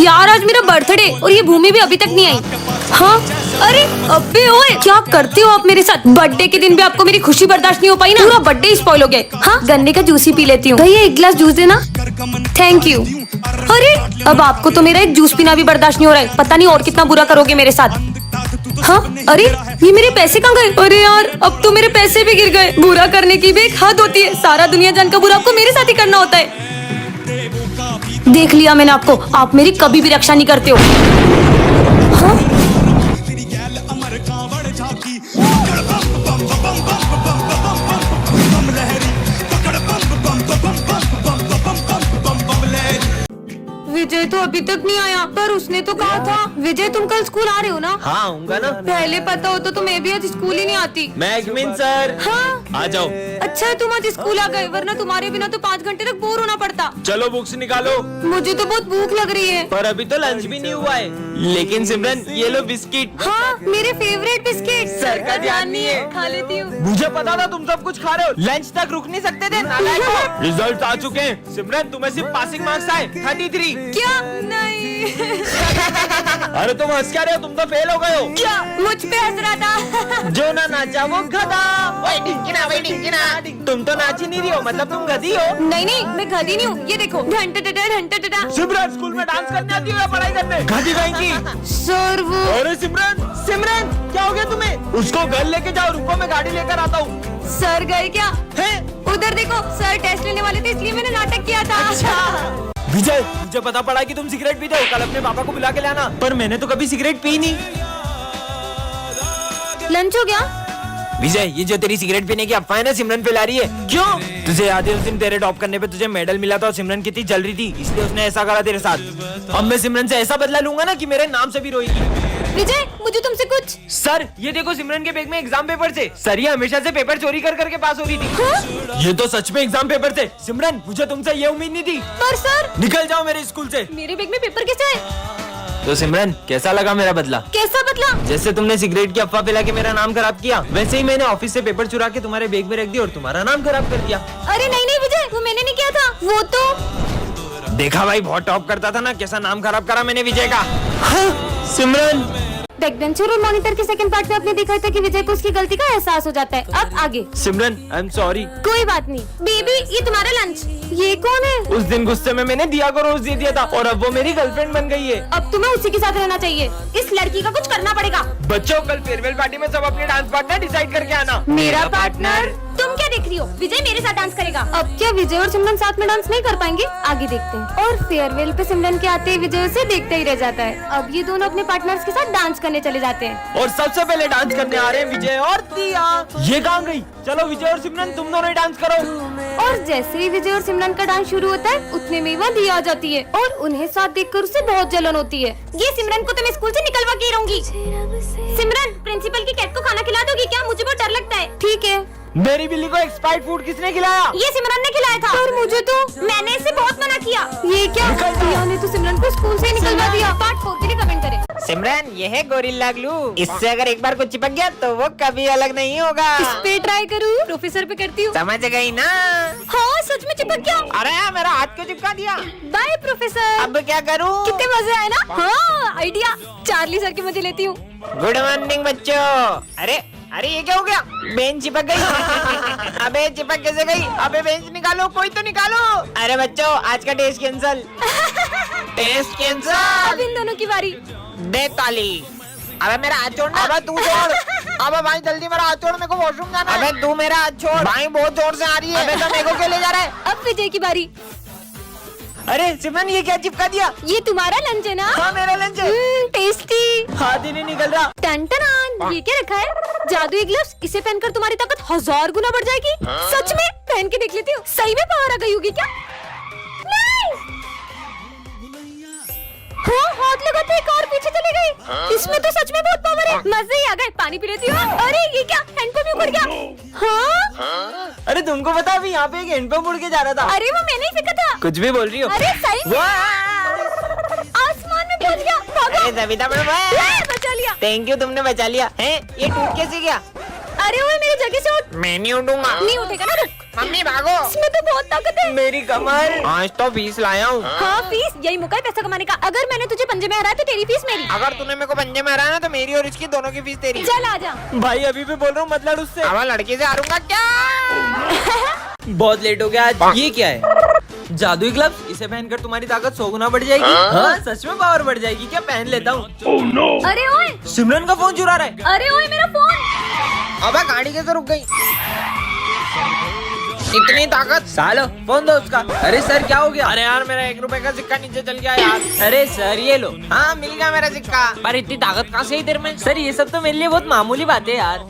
यार आज मेरा बर्थडे और ये भूमि भी अभी तक नहीं आई। हाँ अरे अबे ओए, क्या करते हो आप मेरे साथ? बर्थडे के दिन भी आपको मेरी खुशी बर्दाश्त नहीं हो पाई ना, पूरा बर्थडे स्पॉइल हो गया। हाँ गन्ने का जूस ही पी लेती हूँ। भैया एक गिलास जूस देना। Thank you. अरे अब आपको तो मेरा एक जूस पीना भी बर्दाश्त नहीं हो रहा है, पता नहीं और कितना बुरा करोगे मेरे साथ। हाँ अरे ये मेरे पैसे कहाँ गए? अरे यार अब तो मेरे पैसे भी गिर गए। बुरा करने की भी एक हद होती है, सारा दुनिया जान का बुरा आपको मेरे साथ ही करना होता है। देख लिया मैंने आपको, आप मेरी कभी भी रक्षा नहीं करते हो। हाँ? विजय तो अभी तक नहीं आया, पर उसने तो कहा था। विजय तुम कल स्कूल आ रहे हो ना? हाँ आऊंगा ना। पहले पता होता तो मैं भी आज स्कूल ही नहीं आती। मैगमिन सर। हाँ आ जाओ। अच्छा है तुम आज स्कूल आ गए, वरना तुम्हारे बिना तो 5 घंटे तक बोर होना पड़ता। चलो बुक्स निकालो। मुझे तो बहुत भूख लग रही है। पर अभी तो लंच भी नहीं हुआ है। लेकिन सिमरन ये लो बिस्किट। हाँ मेरे फेवरेट बिस्किट। सर का ध्यान नहीं है। खा लेती हूँ। मुझे पता था तुम सब कुछ खा रहे हो, लंच तक रुक नहीं सकते थे। रिजल्ट आ चुके हैं सिमरन, तुम्हें सिर्फ पासिंग मार्क्स आए 33। क्या? नहीं। अरे तुम हंस क्या रहे हो, तुम तो फेल हो गए हो। क्या? मुझ पे हंस रहा था। जो ना नाचा वो गधा। वही ढिंकिना। तुम तो नाच ही नहीं रही हो, मतलब तुम गधी हो। नहीं नहीं मैं गधी नहीं हूँ, ये देखो घंटा। सिमरन स्कूल में डांस करने आती हो या पढ़ाई करने? गधी कहेंगी। सर वो। अरे सिमरन क्या हो गया तुम्हें? उसको घर लेके जाओ, रुको मैं गाड़ी लेकर आता हूँ। सर गए क्या? है? उधर देखो सर टेस्ट लेने वाले थे, इसलिए मैंने नाटक किया था। अच्छा। विजय मुझे पता पड़ा कि तुम सिगरेट पीते हो, कल अपने पापा को बुला के लाना। पर मैंने तो कभी सिगरेट पी नहीं। लंच हो गया? विजय ये जो तेरी सिगरेट पीने की अफवाह है ना, सिमरन फैला रही है। क्यों? तुझे याद है उस दिन तेरे टॉप करने पे तुझे मेडल मिला था और सिमरन कितनी जल रही थी, इसलिए उसने ऐसा करा तेरे साथ। अब मैं सिमरन से ऐसा बदला लूंगा ना कि मेरे नाम से भी रोएगी। विजय मुझे तुमसे कुछ। सर ये देखो सिमरन के बैग में एग्जाम पेपर थे। सर ये हमेशा से पेपर चोरी कर करके पास हो रही थी। हाँ? ये तो सच में एग्जाम पेपर थे। सिमरन मुझे तुमसे ये उम्मीद नहीं थी। पर सर। निकल जाओ मेरे स्कूल से। मेरे बैग में पेपर कैसे आए? तो सिमरन कैसा लगा मेरा बदला? कैसा बदला? जैसे तुमने सिगरेट की अफवाह फैला के मेरा नाम खराब किया, वैसे ही मैंने ऑफिस से पेपर चुरा के तुम्हारे बैग में रख दिया और तुम्हारा नाम खराब कर दिया। अरे नहीं विजय, वो मैंने नहीं किया था। वो तो देखा भाई, बहुत टॉप करता था ना, कैसा नाम खराब करा मैंने विजय का। हाँ, सिमरन बैकबेंचर और मॉनिटर के सेकंड पार्ट में आपने देखा था कि विजय को उसकी गलती का एहसास हो जाता है। अब आगे। सिमरन आई एम सॉरी। कोई बात नहीं। बेबी ये तुम्हारा लंच। ये कौन है? उस दिन गुस्से में मैंने दिया को रोज दे दिया था और अब वो मेरी गर्लफ्रेंड बन गई है। अब तुम्हें उसी के साथ रहना चाहिए। इस लड़की का कुछ करना पड़ेगा। बच्चों कल फेयरवेल पार्टी में सब अपने डांस पार्टनर डिसाइड करके आना। मेरा पार्टनर? तुम क्या देख रही हो? विजय मेरे साथ डांस करेगा। अब क्या विजय और सिमरन साथ में डांस नहीं कर पाएंगे? आगे देखते हैं। और फेयरवेल पे सिमरन के आते ही विजय उसे देखते ही रह जाता है। अब ये दोनों अपने पार्टनर्स के साथ डांस करने चले जाते हैं। और सबसे पहले डांस करने आ रहे हैं विजय और दिया। ये कहाँ गई? चलो विजय और सिमरन तुम दोनों ही डांस करो। और जैसे ही विजय और सिमरन का डांस शुरू होता है, उतने में वह दिया आ जाती है और उन्हें साथ देखकर उसे बहुत जलन होती है। ये सिमरन को तो मैं स्कूल से निकलवा के ही रहूंगी। सिमरन प्रिंसिपल की कैट को खाना खिला दोगी क्या? मुझे बहुत डर लगता है। ठीक है। मेरी बिल्ली को एक्सपायर्ड फूड किसने खिलाया? ये सिमरन ने खिलाया था। और मुझे तो मैंने इसे बहुत मना किया। ये क्या? दिया ने तो सिमरन को स्कूल से निकलवा दिया। पार्ट 4 के लिए कमेंट करें। सिमरन ये है गोरिल्ला ग्लू, इससे अगर एक बार कुछ चिपक गया तो वो कभी अलग नहीं होगा। इस पे ट्राई करूँ? प्रोफेसर पे करती हूँ। समझ गई ना? हाँ सच में चिपक गया। अरे मेरा हाथ क्यों चिपका दिया? By professor. अब क्या करूँ? कितने मजे आए ना? हाँ आइडिया। चार्ली सर के मजे लेती हूँ। गुड मॉर्निंग बच्चों। अरे ये क्या हो गया? बेंच चिपक गई। अबे चिपक कैसे गई? अबे बेंच निकालो, कोई तो निकालो। अरे बच्चों आज का टेस्ट कैंसल। Test cancel. अब इन दोनों की बारी। दे ताली। अबे मेरा हाथ छोड़। अबे तू छोड़। अबे भाई जल्दी मेरा हाथ छोड़, मेरे को वॉशरूम जाना है। अबे तू मेरा हाथ छोड़। भाई बहुत जोर से आ रही है। अबे तो मेरे को क्यों ले जा रहा है? अब विजय की बारी। अरे सिमरन ये क्या चिपका दिया? ये तुम्हारा लंच है ना? हाँ मेरा लंच है। टेस्टी। हाथ ही नहीं निकल रहा। टन ये क्या रखा है? जादुई ग्लव्स। इसे पहनकर तुम्हारी ताकत 1000 गुना बढ़ जाएगी। सच में? पहन के देख लेती हूँ। सही में पावर आ गई होगी क्या? नहीं। हाँ हाथ लगाते एक और पीछे चले गए। इसमें तो सच में बहुत पावर है। मजे ही आ गए। पानी पी लेती हूँ। अरे ये क्या? हैंडपंप उड़ गया। हाँ? अरे तुमको पता अभी यहाँ पे एक हैंडपंप उड़ के जा रहा था। अरे वो मैंने ही फेंका था। कुछ भी बोल रही हो? अरे सही में आसमान में पहुंच गया। भागो। सविता बचा लिया। थैंक यू तुमने बचा लिया। है ये टूट कैसे गया? अरे वो मेरी जगह से उठ। मैं नहीं उठूंगा। नहीं उठेगा ना, रुक। मम्मी भागो। इसमें तो बहुत ताकत है। मेरी कमर। आज तो फीस लाया हूँ। हाँ फीस, यही मौका है पैसा कमाने का। अगर मैंने तुझे पंजे में हराया तो तेरी फीस मेरी। अगर तूने मेरे को पंजे में हराया ना तो मेरी और इसकी दोनों की फीस तेरी। चल आजा। भाई अभी भी बोल रहा हूँ, मत लड़ उससे। अब लड़की से हारूंगा क्या? बहुत लेट हो गया आज। ये क्या है? जादुई ग्लव्स, इसे पहनकर तुम्हारी ताकत 100 गुना बढ़ जाएगी। हाँ सच में पावर बढ़ जाएगी क्या? पहन लेता हूँ। अरे ओए, सिमरन का फोन चुरा रहा है। अरे ओए मेरा फोन। अबे गाड़ी कैसे रुक गई? इतनी ताकत। सालो फोन दो उसका। अरे सर क्या हो गया? अरे यार मेरा 1 रुपए का सिक्का नीचे चल गया यार। अरे सर ये लो। हाँ मिल गया मेरा सिक्का। पर इतनी ताकत कहाँ से आई तेरे में? सर ये सब तो मेरे लिए बहुत मामूली बात है यार।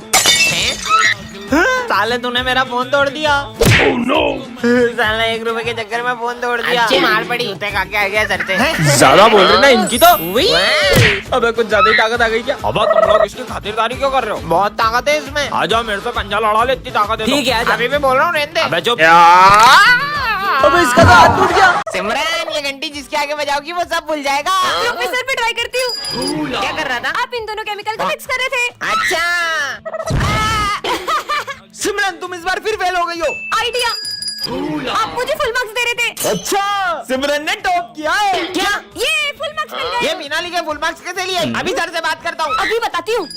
साले तूने मेरा फोन तोड़ दिया। साला 1 रुपए के चक्कर में फोन तोड़ दिया। अच्छी मार पड़ी। जूते खा के आ गया सर से। ज्यादा बोल रहे ना इनकी तो। वाह। अबे कुछ ज्यादा ही ताकत आ गई क्या? अब तुम लोग इसकी खातिरदारी क्यों कर रहे हो? बहुत ताकत है इसमें। आ जाओ मेरे से पंजा लड़ा ले, इतनी ताकत है। ठीक है, आजा। अभी मैं बोल रहा हूँ रहने दे। अबे चुप। अबे इसका तो हाथ टूट गया। सिमरन ये घंटी जिसके आगे बजाओगी वो सब भूल जाएगा। प्रोफेसर पे ट्राई करती हूँ। क्या कर रहा था? आप इन दोनों केमिकल को मिक्स कर रहे थे। अच्छा। सिमरन तुम इस बार फिर फेल हो गई हो। आइडिया, आप मुझे फुल मार्क्स दे रहे थे। अच्छा सिमरन ने टॉप किया है। क्या? ये फुल मार्क्स मिल गए। ये बिना लिखे फुल मार्क्स कैसे लिए? अभी सर से बात करता हूँ। अभी बताती हूँ।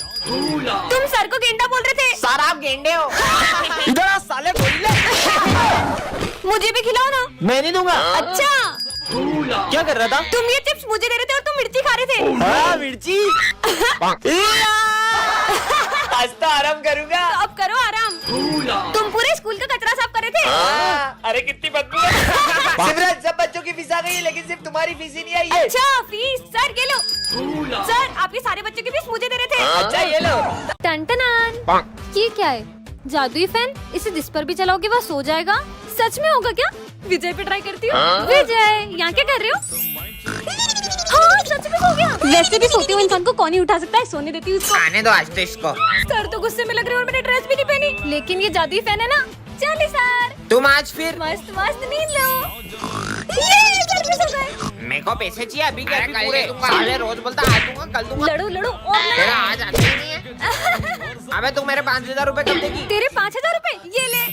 तुम सर को गेंडा बोल रहे थे। सर आप गेंडे हो। इधर आ साले गोली ले। मुझे भी खिलाओ ना। मैं नहीं दूंगा। अच्छा, क्या कर रहा था? तुम ये चिप्स मुझे दे रहे थे और तुम मिर्ची खा रहे थे। हाँ मिर्ची। आज तो आराम करूंगा। तो अब करो आराम। तुम पूरे स्कूल का कचरा साफ कर रहे थे। अरे कितनी बदबू है। सिमरन सब बच्चों की फीस आ गई है लेकिन सिर्फ तुम्हारी फीस ही नहीं आई है। अच्छा फीस सर ये लो। सर आप ये सारे बच्चों की फीस मुझे दे रहे थे। अच्छा ये लो। टन ये क्या है? जादुई फैन, इसे जिस पर भी चलाओगे वह सो जाएगा। सच में होगा क्या? विजय पे ट्राई करती हूँ। विजय यहाँ क्या कर रहे हो? हाँ सच में हो गया। वैसे भी सोते हुए इंसान को कौन ही उठा सकता है? सोने देती हूँ उसको। आने दो आज तो इसको। सर तो गुस्से में लग रहे हैं और मैंने ड्रेस भी नहीं पहनी। लेकिन ये जादुई फैन है ना। चलिए सर, तुम आज फिर। मस्त मस्त नींद लो। ये सर भी सो गए। मेरे को पैसे चाहिए अभी क्या? अभी पूरे साले रोज बोलता आज दूंगा कल दूंगा। लड़ो लड़ो और लड़ो। तेरा आज आते ही नहीं है। अबे तू मेरे 5,000 रुपए कब देगी? तेरे 5,000 रुपए ये ले।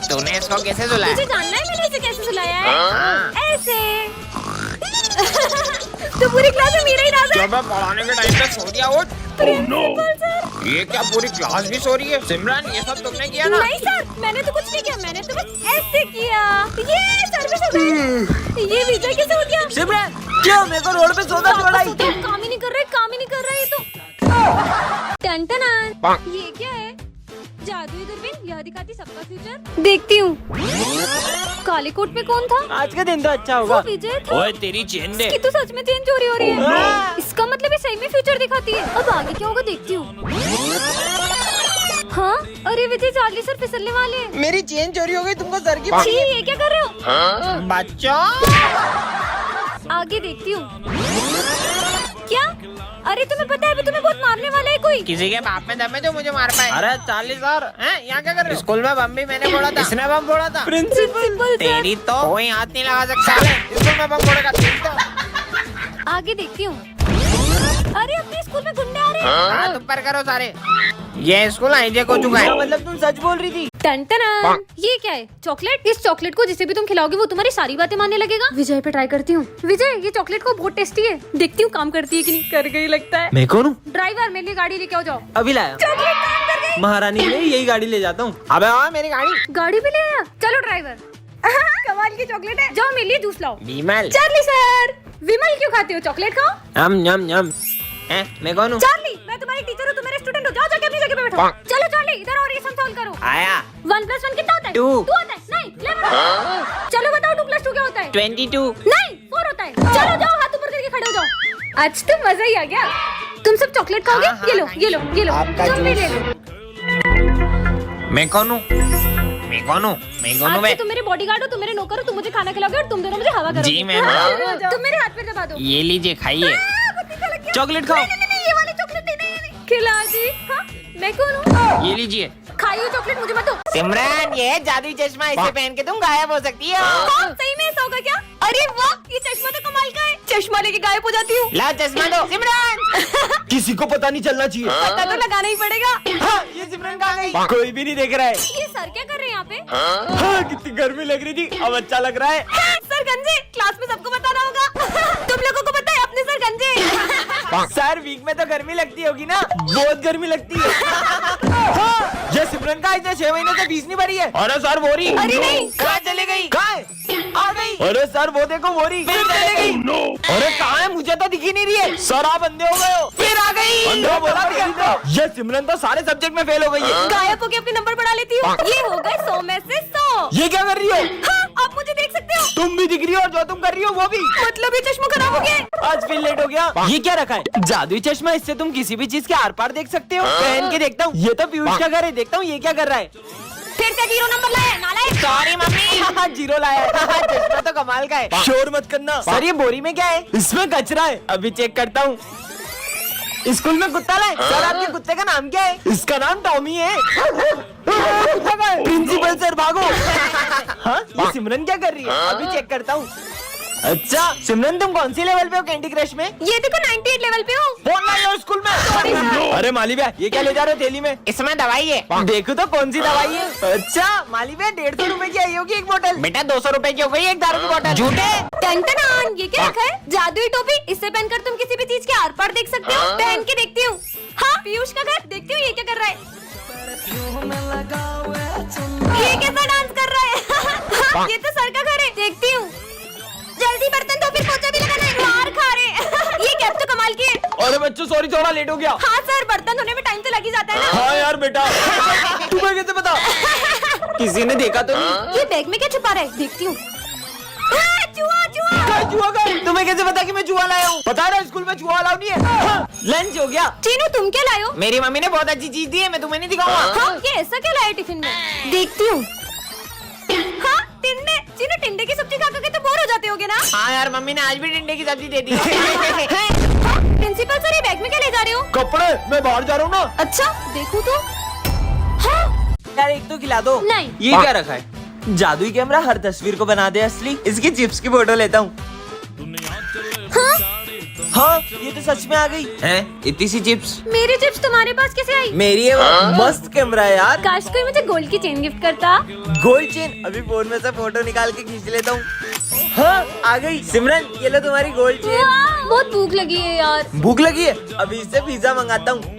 तूने इसको कैसे सुलाया? तुझे जानना है मैंने इसे कैसे सुलाया है? हाँ। ऐसे। तो पूरी क्लास में मेरा ही राज है। जब मैं पढ़ाने के टाइम पे सो गया उठ। Principal sir. ये क्या पूरी क्लास भी सो रही है? सिमरन ये सब तुमने किया ना? नहीं सर, मैंने तो कुछ नहीं किया। मैंने तो बस ऐसे किया। ये सर भी सो गए। ये विजय कैसे हो गया? सिमरन क्यों मेरे को रोड पे सोना पड़ा? काम ही नहीं कर रहा है, काम ही नहीं कर रहा है ये तो। टन ये क्या है? जादुई दूरबीन, यह दिखाती सबका फ्यूचर। देखती हूँ। काले कोट में कौन था? आज का दिन तो अच्छा वो होगा। विजय था। ओए तेरी चेन दे। इसकी तो सच में चेन चोरी हो रही है। इसका मतलब ये सही में फ्यूचर दिखाती है। अब आगे क्या होगा देखती हूँ। हाँ अरे विजय, चार्ली सर फिसलने वाले हैं। मेरी चेन चोरी हो गई, तुमको सर की छी, ये क्या कर रहे हो? बच्चों आगे देखती हूँ। क्या? अरे तुम्हें पता है अभी तुम्हें बहुत मारने वाला है कोई। किसी के बाप में दम है जो मुझे मार पाए? अरे 40 सर यहाँ क्या कर रहे हो? स्कूल में बम भी मैंने फोड़ा था। इसने बम फोड़ा था। प्रिंसिपल सर तेरी तो कोई हाथ नहीं लगा सकता। स्कूल में बम फोड़ेगा तेरी तो। आगे देखती हूँ। अरे अपने स्कूल में गुंडे आ रहे हैं। हाँ तुम पर करो सारे। ये स्कूल हाईजेक हो चुका है। मतलब तुम सच बोल रही थी। टन ये क्या है? चॉकलेट। इस चॉकलेट को जिसे भी तुम खिलाओगे वो तुम्हारी सारी बातें मानने लगेगा। विजय पे ट्राई करती हूँ। विजय ये चॉकलेट को बहुत टेस्टी है। देखती हूँ काम करती है कि नहीं। कर गई लगता है। मैं कौन हूँ? ड्राइवर मेरे लिए गाड़ी लेके आओ जाओ। अभी लाया। चॉकलेट काम कर गई। महारानी के लिए यही गाड़ी ले जाता हूँ। अबे हाँ मेरी गाड़ी। गाड़ी भी ले आया। चलो ड्राइवर। कमाल की चॉकलेट है। जाओ मेरे लिए जूस लाओ। विमल। चार्ली सर, विमल क्यों खाते हो? चॉकलेट खाओ। यम मैं कौन हूँ? चार्ली मैं तुम्हारी टीचर हूँ, तुम मेरे स्टूडेंट हो। जाओ जाके अपनी जगह पे बैठो। चलो चार्ली इधर और ये सम सॉल्व करो। आया 1+1 कितना होता है? 2 2 होता है। नहीं 11। चलो बताओ 2+2 क्या होता है? 22। नहीं 4 होता है। चलो जाओ हाथ ऊपर करके खड़े हो जाओ। आज तो मजा ही आ गया। तुम सब चॉकलेट खाओगे? हाँ, ये लो ये लो ये लो। आपका तुम भी जूस। ले लो। मैं कौन हूँ? मैं कौन हूँ? आज से तुम मेरे बॉडीगार्ड हो, तुम मेरे नौकर हो। तुम मुझे खाना खिलाओगे और तुम दोनों मुझे हवा करोगे। जी, मैम। हाँ, तुम मेरे हाथ पे दबा दो। ये लीजिए खाइए। चॉकलेट खाओ। नहीं, ये वाली चॉकलेट नहीं। खिला दी। हाँ मैं कौन हूँ? ये लीजिए। खाई हुई चॉकलेट मुझे मत दो। सिमरन ये जादुई चश्मा, इसे पहन के तुम गायब हो सकती हो। हाँ, सही में ऐसा होगा क्या? अरे वाह, ये चश्मा तो कमाल का है। चश्मा लेके गायब हो जाती हूँ। लाओ चश्मा दो। सिमरन किसी को पता नहीं चलना चाहिए। पता तो लगाना ही पड़ेगा। हाँ, ये सिमरन कहाँ गई? कोई भी नहीं देख रहा है। ये सर क्या कर रहे हैं यहाँ पे? हाँ, कितनी गर्मी लग रही थी, अब अच्छा लग रहा है। सर गंजे, क्लास में सबको बताना होगा। तुम लोगों को पता है अपने सर गंजे। सर वीक में तो गर्मी लगती होगी ना, बहुत गर्मी लगती है। हाँ, ये सिमरन का इसने 6 महीने से फीस नहीं भरी है। अरे सर बोरी, अरे नहीं। कहाँ चले गई? कहाँ है? आ गई। अरे सर वो देखो बोरी फिर चले गई। अरे कहाँ है, मुझे तो दिखी नहीं रही है। सर आप अंधे हो गए हो। फिर आ गई। अंधे बोला तो। ये सिमरन तो सारे सब्जेक्ट में फेल हो गई है। गायब होके अपने नंबर बढ़ा लेती हूँ। ये हो गए 100 में से 100। ये क्या कर रही हो? हाँ, आप मुझे देख सकते हो। तुम भी दिख रही हो और जो तुम कर रही हो वो भी। मतलब ये चश्मा खराब हो गया। आज फिर लेट हो गया। ये क्या रखा है? जादुई चश्मा, इससे तुम किसी भी चीज के आर पार देख सकते हो। पहन के देखता हूँ। ये तो पीयूष का घर है, देखता हूँ ये क्या कर रहा है। फिर से 0 नंबर लाया, नालायक। Sorry mummy. 0 लाया है। चश्मा तो कमाल का है। शोर मत करना। सर ये बोरी में क्या है? इसमें कचरा है, अभी चेक करता हूँ। स्कूल में कुत्ता लाए। सर आपके कुत्ते का नाम क्या है? इसका नाम टॉमी है। प्रिंसिपल सर भागो। हाँ, ये सिमरन क्या कर रही है? अभी चेक करता हूँ। अच्छा सिमरन, तुम कौन सी लेवल पे हो कैंडी क्रश में? ये देखो 98 लेवल पे हूँ। फोन लाई हो स्कूल में। अरे माली भैया, ये क्या ले जा रहे हो थैली में? इसमें दवाई है। देखो तो कौन सी दवाई है। अच्छा माली भैया, 150 रुपए की आई होगी एक बोतल। बेटा 200 रुपए की हो गई एक दारू की बोतल। झूठे। टन ये क्या रखा है? जादुई टोपी, इससे पहनकर तुम किसी भी चीज के आर पार देख सकते हो। पहन के देखती हूँ। हाँ, पीयूष का घर, देखती हूँ ये क्या कर रहा है। ये कैसा डांस कर रहा है? हाँ, ये तो सर का घर है, देखती हूँ। जल्दी बर्तन धो, फिर पोछा भी लगाना है। मार खा रहे। ये कैप तो कमाल की है। अरे बच्चों सॉरी, थोड़ा लेट हो गया। हाँ सर, बर्तन धोने में टाइम तो लग ही जाता है ना। हाँ यार बेटा, तुम्हें कैसे पता? किसी ने देखा तो नहीं? ये बैग में क्या छुपा रहा है? देखती हूँ। चूहा चूहा। क्या चूहा का? तुम्हें कैसे पता कि मैं चूहा लाया हूँ? पता रहा स्कूल में चूहा अलाउ नहीं है। हाँ, लंच हो गया। चीनू तुम क्या लाए हो? मेरी मम्मी ने बहुत अच्छी चीज दी है, मैं तुम्हें नहीं दिखाऊंगा। हाँ, ये ऐसा क्या लाया टिफिन में? देखती हूँ। हाँ, टिंडे। चीनू टिंडे की सब्जी खा के तो बोर हो जाते होगे ना? हाँ यार, मम्मी ने आज भी टिंडे की सब्जी दे दी। हाँ, प्रिंसिपल सर, ये बैग में क्या ले जा रहे हो? कपड़े, मैं बाहर जा रहा हूँ ना। अच्छा, देखो तो। हाँ, यार एक तो खिला दो। नहीं। ये क्या रखा है? जादुई कैमरा हर तस्वीर को बना दे असली। इसकी चिप्स की फोटो लेता हूँ। हाँ, ये तो सच में आ गई है। इतनी सी चिप्स। मेरी चिप्स तुम्हारे पास कैसे आई? मेरी है वो। मस्त कैमरा है यार। काश कोई मुझे गोल्ड की चेन गिफ्ट करता। गोल्ड चेन, अभी फोन में से फोटो निकाल के खींच लेता हूँ। हाँ, आ गई। सिमरन, ये लो तुम्हारी गोल्ड चेन। बहुत भूख लगी है यार। भूख लगी है? अभी इससे पिज्जा मंगाता हूँ।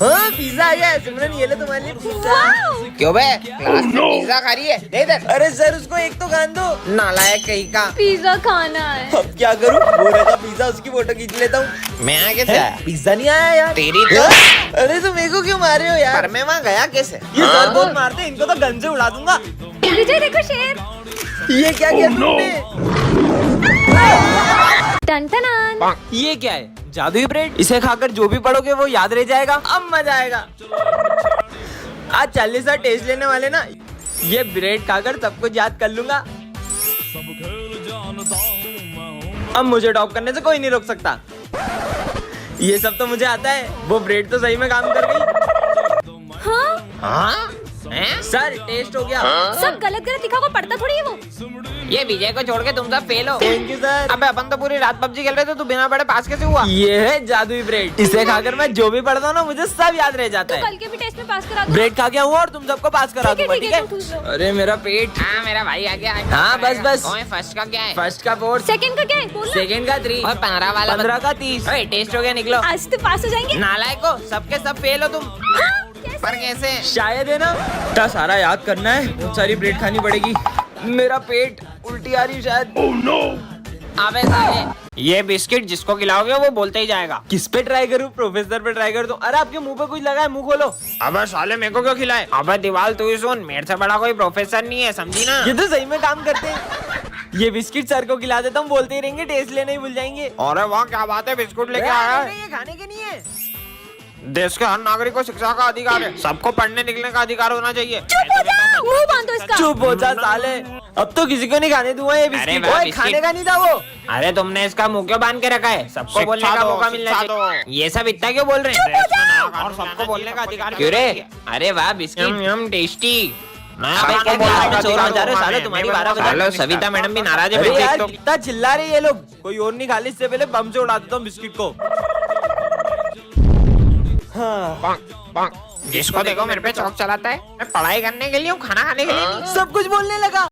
हाँ, पिज्जा आ गया है। सिमरन, ये लो तुम्हारे लिए पिज्जा। क्यों बे, क्लास में पिज्जा खा रही है? दे इधर। अरे सर, उसको एक तो खान दो। नालायक कहीं का। पिज्जा खाना है। अब क्या करूँ? वो रहता पिज्जा, उसकी फोटो खींच लेता हूँ। मैं आगे से आया। पिज्जा नहीं आया यार। तेरी तो। अरे तो मेरे को क्यों मार रहे हो यार? पर मैं वहाँ गया कैसे? ये सर बहुत मारते हैं, इनको तो गन से उड़ा दूंगा। विजय देखो शेर। ये क्या किया तुमने? टन ये क्या है? जादुई ब्रेड। इसे खाकर जो भी पढ़ोगे वो याद रह जाएगा। अब मजा आएगा। आज 40 टेस्ट लेने वाले ना, ये ब्रेड खाकर सब कुछ याद कर लूंगा। अब मुझे टॉप करने से कोई नहीं रोक सकता। ये सब तो मुझे आता है। वो ब्रेड तो सही में काम कर गई। हाँ, हाँ? सर टेस्ट हो गया। सब गलत गलत लिखा हुआ पढ़ता थोड़ी है वो। ये विजय को छोड़ के तुम सब फेल हो। Thank you sir. अबे अपन तो पूरी रात पबजी खेल रहे थे, तू बिना पढ़े पास कैसे हुआ? ये है जादुई ब्रेड। इसे खाकर मैं जो भी पढ़ता हूँ ना, मुझे सब याद रह जाता तो है। कल के भी टेस्ट में पास करा दो। ब्रेड खा गया हूँ और तुम सबको पास करा दूंगा, ठीक है? तुम लो। अरे मेरा पेट। हाँ, मेरा भाई आ गया। हाँ, बस। ओए, फर्स्ट का क्या है? फर्स्ट का 4, सेकंड का क्या है? बोलो। सेकंड का 3 और 15 वाला 15 का 30। ओए, टेस्ट हो गया, निकलो। आज तो पास हो जाएंगे। नालायक हो, सबके सब फेल हो तुम। हाँ, कैसे? पर कैसे? शायद है ना, इतना सारा याद करना है, बहुत सारी ब्रेड खानी पड़ेगी। मेरा पेट उल्टी आ रही शायद। अबे साले, ये बिस्किट जिसको खिलाओगे वो बोलते ही जाएगा। किस पे ट्राई करूँ? प्रोफेसर पे ट्राई कर दूं? अरे आपके मुंह पे कुछ लगा है, मुंह खोलो। अबे साले, मेरे को क्यों खिलाए? अबे दीवाल, तू ही सुन, मेरे से बड़ा कोई प्रोफेसर नहीं है, समझी ना? ये तो सही में काम करते हैं। ये बिस्किट सर को खिला देता हूँ, बोलते ही रहेंगे, टेस्ट लेने ही भूल जाएंगे। अरे वाह, क्या बात है, बिस्कुट लेके आया है। ये खाने के नहीं है। देश के हर नागरिक को शिक्षा का अधिकार है, सबको पढ़ने लिखने का अधिकार होना चाहिए। चुप हो जा, मुंह बांधो इसका। चुप हो जा साले, अब तो किसी को नहीं खाने दूंगा ये बिस्किट। वाह, ओए, बिस्किट। खाने का नहीं था वो। अरे तुमने इसका मुंह क्यों बांध के रखा है? सबको बोलने का मौका मिलना चाहिए। ये सब इतना क्यों बोल रहे हैं? और सबको बोलने का अधिकार क्यों रे? अरे वाह, बिस्किट यम टेस्टी। सविता मैडम भी नाराज है। अरे यार, कितना चिल्ला रहे ये लोग। कोई और नहीं खा ली, इससे पहले बम से उड़ा देता हूँ बिस्किट को। हाँ, जिसको देखो मेरे पे चौक चलाता है। मैं पढ़ाई करने के लिए हूँ, खाना खाने के लिए नहीं। सब कुछ बोलने लगा।